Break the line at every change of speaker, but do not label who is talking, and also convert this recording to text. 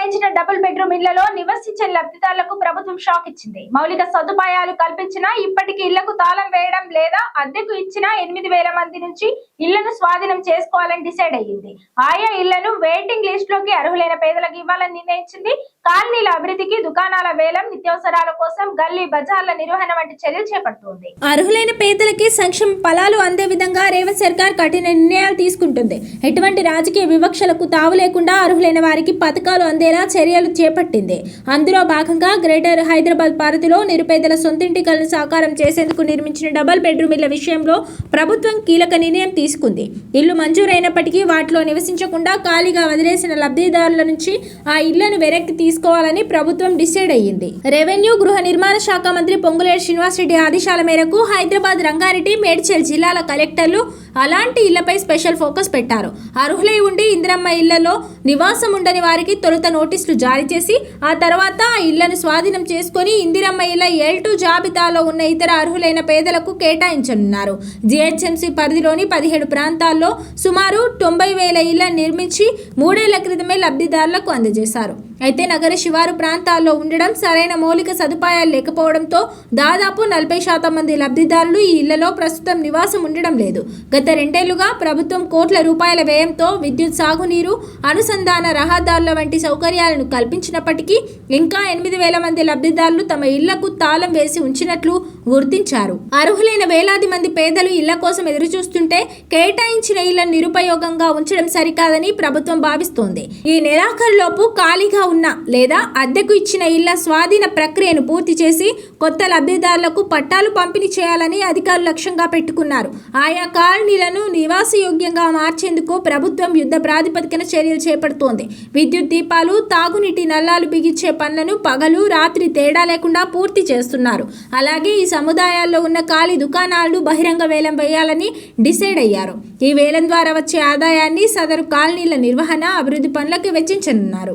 కేటాయించిన double bedroom ఇళ్లలో నివసించే లబ్ధిదారులకు ప్రభుత్వం షాక్ ఇచ్చింది. మౌలిక సదుపాయాలు కల్పించినా ఇప్పటికీ ఇళ్లకు తాళం వేయడం లేదా అద్దెకు ఇచ్చిన 8,000 మంది నుంచి ఇళ్లను స్వాధీనం చేసుకోవాలని డిసైడ్ అయ్యింది. ఆయా ఇళ్లను వెయిటింగ్ లిస్ట్ లోకి అర్హులైన పేదలకు ఇవ్వాలని నిర్ణయించింది. కాలనీల అభివృద్ధికి, దుకాణాల వేలం, నిత్యావసరాల కోసం గల్లీ బజార్ల నిర్వహణ వంటి చర్యలు చేపడుతోంది.
అర్హులైన పేదలకి సంక్షేమ ఫలాలు అందే విధంగా రేవంత్ సర్కార్ కఠిన నిర్ణయాలు తీసుకుంటుంది. ఎటువంటి రాజకీయ వివక్షలకు తావు లేకుండా అర్హులైన వారికి పథకాలు అందేలా చర్యలు చేపట్టింది. అందులో భాగంగా గ్రేటర్ హైదరాబాద్ పరిధిలో నిరుపేదల సొంతింటి కలను సాకారం చేసేందుకు నిర్మించిన డబుల్ బెడ్రూమ్ ఇళ్ల విషయంలో ప్రభుత్వం కీలక నిర్ణయం తీసుకుంది. ఇల్లు మంజూరైనప్పటికీ వాటిలో నివసించకుండా ఖాళీగా వదిలేసిన లబ్ధిదారుల నుంచి ఆ ఇళ్లను వెనక్కి తీసుకోవాలని ప్రభుత్వం డిసైడ్ అయ్యింది. రెవెన్యూ, గృహ నిర్మాణ శాఖ మంత్రి పొంగులేటి శ్రీనివాసరెడ్డి ఆదేశాల మేరకు హైదరాబాద్, రంగారెడ్డి, మేడ్చల్ జిల్లాల కలెక్టర్లు అలాంటి ఇళ్లపై స్పెషల్ ఫోకస్ పెట్టారు. అర్హులై ఉండి ఇందిరమ్మ ఇళ్లలో నివాసం ఉండని వారికి తొలుత నోటీసులు జారీ చేసి ఆ తర్వాత ఆ ఇళ్లను స్వాధీనం చేసుకుని ఇందిరమ్మ ఇళ్ల L2 జాబితాలో ఉన్న ఇతర అర్హులైన పేదలకు కేటాయించనున్నారు. జిహెచ్ఎంసీ పరిధిలోని 17 ప్రాంతాల్లో సుమారు 90,000 ఇళ్లను నిర్మించి 3 ఏళ్ల క్రితమే లబ్ధిదారులకు అందజేశారు. అయితే నగర శివారు ప్రాంతాల్లో ఉండడం, సరైన మౌలిక సదుపాయాలు లేకపోవడంతో దాదాపు 40% మంది లబ్ధిదారులు ఈ ఇళ్లలో ప్రస్తుతం నివాసం ఉండడం లేదు. గత 2 ఏళ్లుగా ప్రభుత్వం కోట్ల రూపాయల వ్యయంతో విద్యుత్, సాగునీరు, అనుసంధాన రహదారుల వంటి సౌకర్యాలను కల్పించినప్పటికీ ఇంకా 8,000 మంది లబ్ధిదారులు తమ ఇళ్లకు తాళం వేసి ఉంచినట్లు గుర్తించారు. అర్హులైన వేలాది మంది పేదలు ఇళ్ల కోసం ఎదురుచూస్తుంటే కేటాయించిన ఇళ్లను నిరుపయోగంగా ఉంచడం సరికాదని ప్రభుత్వం భావిస్తోంది. ఈ నెలాఖరులోపు ఖాళీగా ఉన్న లేదా అద్దెకు ఇచ్చిన ఇళ్ల స్వాధీన ప్రక్రియను పూర్తి చేసి కొత్త లబ్ధిదారులకు పట్టాలు పంపిణీ చేయాలని అధికారులు లక్ష్యంగా పెట్టుకున్నారు. ఆయా కాలనీలను నివాసయోగ్యంగా మార్చేందుకు ప్రభుత్వం యుద్ధ ప్రాతిపదికన చర్యలు చేపడుతోంది. విద్యుత్ దీపాలు, తాగునీటి నల్లాలు బిగించే పనులను పగలు, రాత్రి తేడా లేకుండా పూర్తి చేస్తున్నారు. అలాగే ఈ సముదాయాల్లో ఉన్న ఖాళీ దుకాణాలను బహిరంగ వేలం వేయాలని డిసైడ్ అయ్యారు. ఈ వేలం ద్వారా వచ్చే ఆదాయాన్ని సదరు కాలనీల నిర్వహణ, అభివృద్ధి పనులకు వెచ్చించనున్నారు.